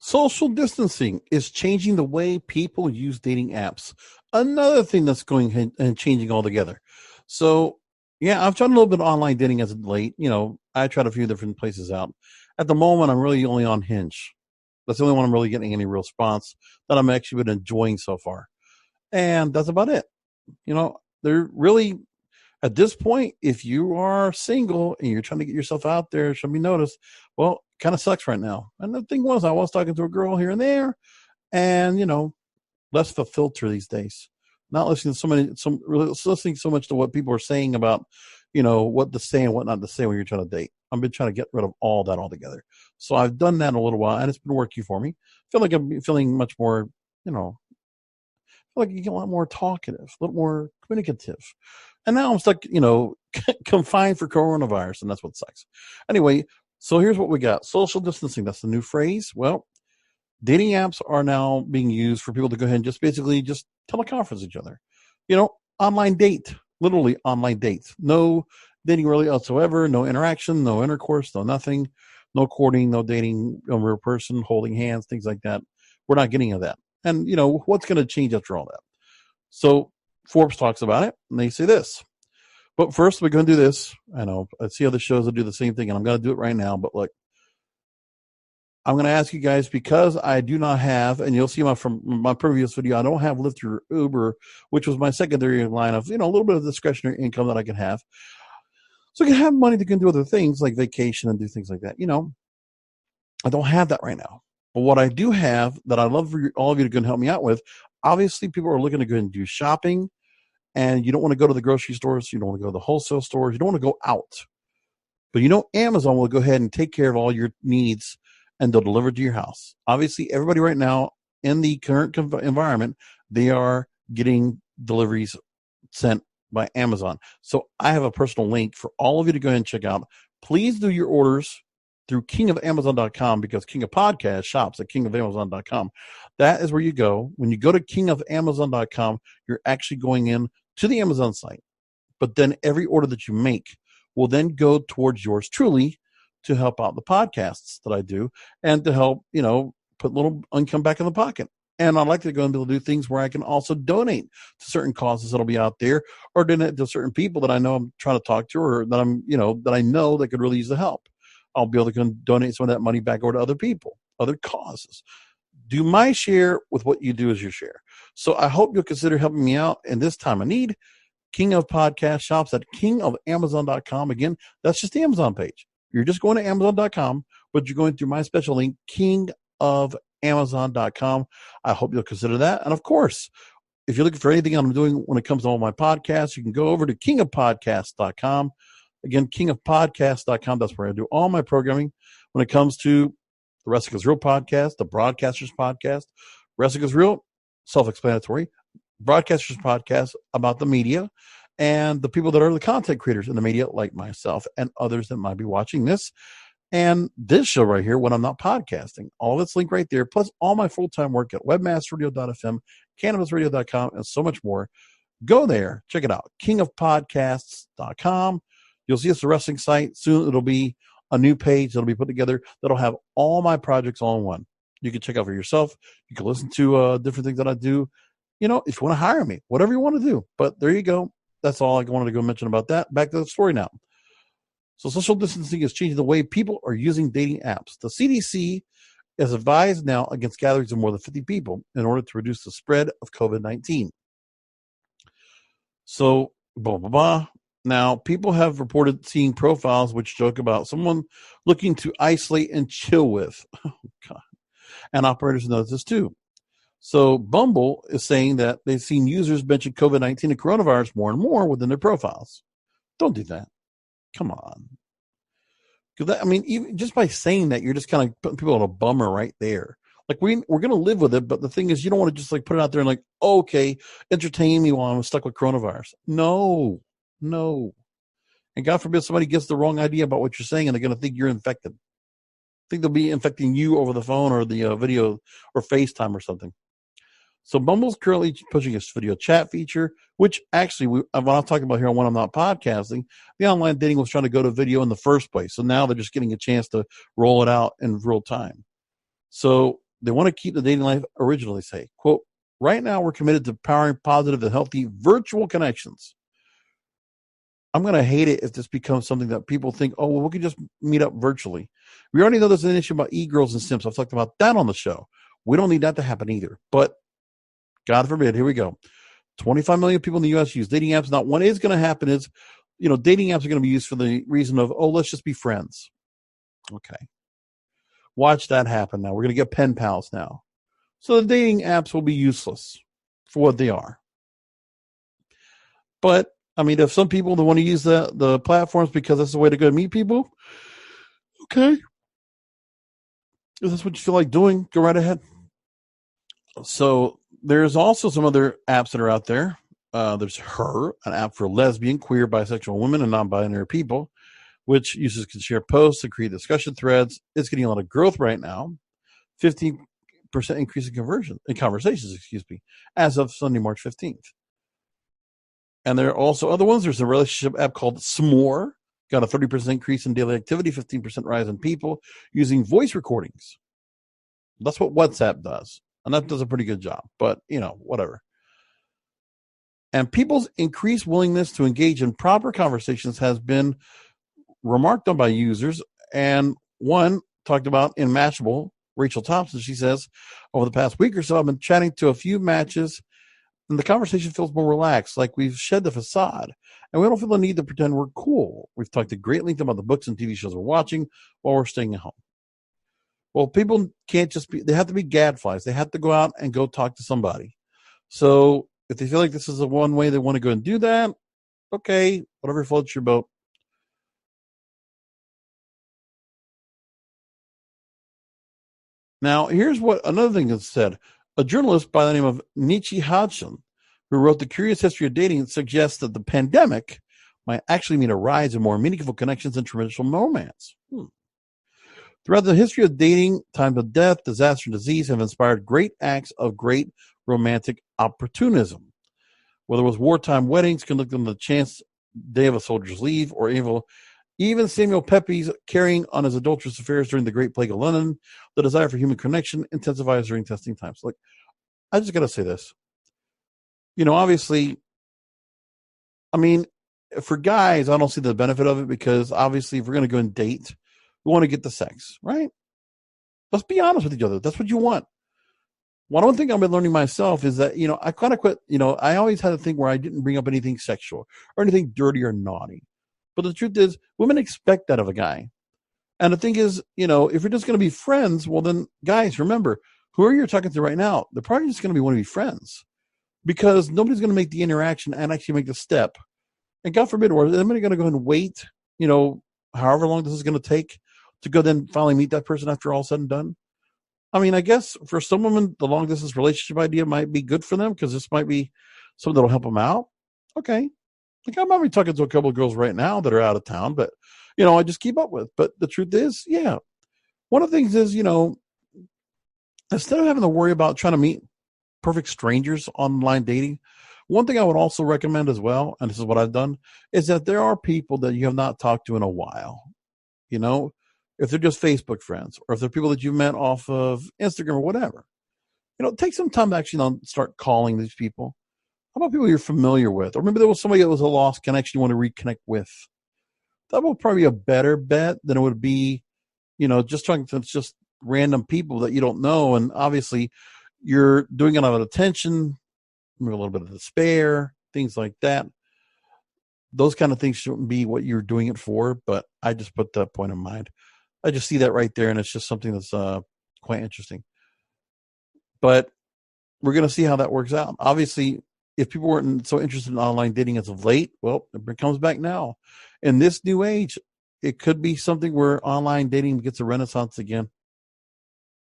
Social distancing is changing the way people use dating apps. Another thing that's going and changing altogether. So, yeah, I've tried a little bit of online dating as of late. I tried a few different places out. At the moment, I'm really only on Hinge. That's the only one I'm really getting any real response that I'm actually been enjoying so far. And that's about it. They're really at this point, if you are single and you're trying to get yourself out there, should be noticed. Well, kind of sucks right now. And the thing was, I was talking to a girl here and there, and less of a filter these days. Not listening to listening so much to what people are saying about, what to say and what not to say when you're trying to date. I've been trying to get rid of all that altogether. So I've done that in a little while, and it's been working for me. I feel like I'm feeling much more, like you get a lot more talkative, a little more communicative. And now I'm stuck, confined for coronavirus, and that's what sucks. Anyway, so here's what we got. Social distancing, that's the new phrase. Well, dating apps are now being used for people to go ahead and just basically just teleconference each other. Online date, literally online dates. No dating really whatsoever, no interaction, no intercourse, no nothing, no courting, no dating a real person, holding hands, things like that. We're not getting into that. And, what's going to change after all that? So Forbes talks about it, and they say this. But first, we're going to do this. I know I see other shows that do the same thing, and I'm going to do it right now. But look, I'm going to ask you guys, because I do not have, and you'll see from my previous video, I don't have Lyft or Uber, which was my secondary line of, a little bit of discretionary income that I can have. So I can have money to do other things like vacation and do things like that. I don't have that right now. But what I do have that I'd love for all of you to go and help me out with, obviously people are looking to go and do shopping, and you don't want to go to the grocery stores. You don't want to go to the wholesale stores. You don't want to go out. But Amazon will go ahead and take care of all your needs, and they'll deliver to your house. Obviously, everybody right now in the current environment, they are getting deliveries sent by Amazon. So I have a personal link for all of you to go ahead and check out. Please do your orders through kingofamazon.com, because King of Podcast shops at kingofamazon.com. That is where you go. When you go to kingofamazon.com, you're actually going in to the Amazon site. But then every order that you make will then go towards yours truly to help out the podcasts that I do, and to help, put a little income back in the pocket. And I'd like to go and be able to do things where I can also donate to certain causes that'll be out there, or donate to certain people that I know I'm trying to talk to, or that that I know that could really use the help. I'll be able to donate some of that money back over to other people, other causes. Do my share with what you do as your share. So I hope you'll consider helping me out in this time of need. King of Podcast shops at kingofamazon.com. Again, that's just the Amazon page. You're just going to amazon.com, but you're going through my special link, kingofamazon.com. I hope you'll consider that. And of course, if you're looking for anything I'm doing when it comes to all my podcasts, you can go over to kingofpodcast.com. Again, kingofpodcast.com. That's where I do all my programming when it comes to the Ressica's Real podcast, the Broadcasters podcast. Ressica's Real, self-explanatory. Broadcasters podcast about the media and the people that are the content creators in the media, like myself and others that might be watching this. And this show right here, when I'm not podcasting, all that's linked right there, plus all my full-time work at webmasterradio.fm, cannabisradio.com, and so much more. Go there, check it out, kingofpodcasts.com. You'll see it's a wrestling site. Soon it'll be a new page that'll be put together that'll have all my projects all in one. You can check out for yourself. You can listen to different things that I do. If you want to hire me, whatever you want to do. But there you go. That's all I wanted to go mention about that. Back to the story now. So social distancing is changing the way people are using dating apps. The CDC is advised now against gatherings of more than 50 people in order to reduce the spread of COVID-19. So, blah, blah, blah. Now, people have reported seeing profiles which joke about someone looking to isolate and chill with. Oh, God. And operators know this too. So Bumble is saying that they've seen users mention COVID-19 and coronavirus more and more within their profiles. Don't do that. Come on. Even just by saying that, you're just kind of putting people on a bummer right there. Like, we're going to live with it, but the thing is, you don't want to just put it out there and okay, entertain me while I'm stuck with coronavirus. No. And God forbid somebody gets the wrong idea about what you're saying, and they're going to think you're infected. Think they'll be infecting you over the phone or the video or FaceTime or something. So Bumble's currently pushing its video chat feature, which actually, when I'm talking about here on When I'm Not Podcasting, the online dating was trying to go to video in the first place. So now they're just getting a chance to roll it out in real time. So they want to keep the dating life original, they say. Quote, right now we're committed to powering positive and healthy virtual connections. I'm going to hate it if this becomes something that people think, oh, well, we can just meet up virtually. We already know there's an issue about e-girls and simps. I've talked about that on the show. We don't need that to happen either. But God forbid, here we go. 25 million people in the U.S. use dating apps. Now, what is going to happen is, dating apps are going to be used for the reason of, oh, let's just be friends. Okay. Watch that happen now. We're going to get pen pals now. So the dating apps will be useless for what they are. But, if some people don't want to use the platforms because that's the way to go to meet people, okay. If that's what you feel like doing, go right ahead. So there's also some other apps that are out there. There's Her, an app for lesbian, queer, bisexual women, and non-binary people, which users can share posts and create discussion threads. It's getting a lot of growth right now. 15% increase in conversations, as of Sunday, March 15th. And there are also other ones. There's a relationship app called S'more. Got a 30% increase in daily activity, 15% rise in people using voice recordings. That's what WhatsApp does. And that does a pretty good job. But, whatever. And people's increased willingness to engage in proper conversations has been remarked on by users. And one talked about in Mashable, Rachel Thompson, she says, over the past week or so, I've been chatting to a few matches, and the conversation feels more relaxed, like we've shed the facade, and we don't feel the need to pretend we're cool. We've talked at great length about the books and TV shows we're watching while we're staying at home. Well, people can't just be, they have to be gadflies. They have to go out and go talk to somebody. So if they feel like this is the one way they want to go and do that, okay, whatever floats your boat. Now, here's what another thing that's said. A journalist by the name of Nietzsche Hodgson, who wrote The Curious History of Dating, suggests that the pandemic might actually mean a rise in more meaningful connections and traditional romance. Throughout the history of dating, times of death, disaster, and disease have inspired great acts of great romantic opportunism. Whether it was wartime weddings conducted on the chance day of a soldier's leave, or even Samuel Pepys carrying on his adulterous affairs during the Great Plague of London, the desire for human connection intensifies during testing times. Look, I just got to say this. Obviously, for guys, I don't see the benefit of it because obviously if we're going to go and date, we want to get the sex, right? Let's be honest with each other. That's what you want. One thing I've been learning myself is that, I kind of quit, I always had a thing where I didn't bring up anything sexual or anything dirty or naughty. But the truth is, women expect that of a guy. And the thing is, if you're just going to be friends, well then, guys, remember, who are you talking to right now? They're probably just going to want to be friends. Because nobody's going to make the interaction and actually make the step. And God forbid, or somebody going to go and wait, however long this is going to take to go then finally meet that person after all said and done. I guess for some women, the long distance relationship idea might be good for them because this might be something that'll help them out. Okay. Like I might be talking to a couple of girls right now that are out of town, but, I just keep up with. But the truth is, yeah. One of the things is, instead of having to worry about trying to meet perfect strangers online dating, one thing I would also recommend as well, and this is what I've done, is that there are people that you have not talked to in a while. If they're just Facebook friends or if they're people that you met off of Instagram or whatever, take some time to actually start calling these people. How about people you're familiar with? Or maybe there was somebody that was a lost connection you want to reconnect with. That will probably be a better bet than it would be, just talking to just random people that you don't know. And obviously you're doing it out of attention, maybe a little bit of despair, things like that. Those kind of things shouldn't be what you're doing it for, but I just put that point in mind. I just see that right there, and it's just something that's quite interesting. But we're going to see how that works out. Obviously, if people weren't so interested in online dating as of late, well, it comes back now. In this new age, it could be something where online dating gets a renaissance again.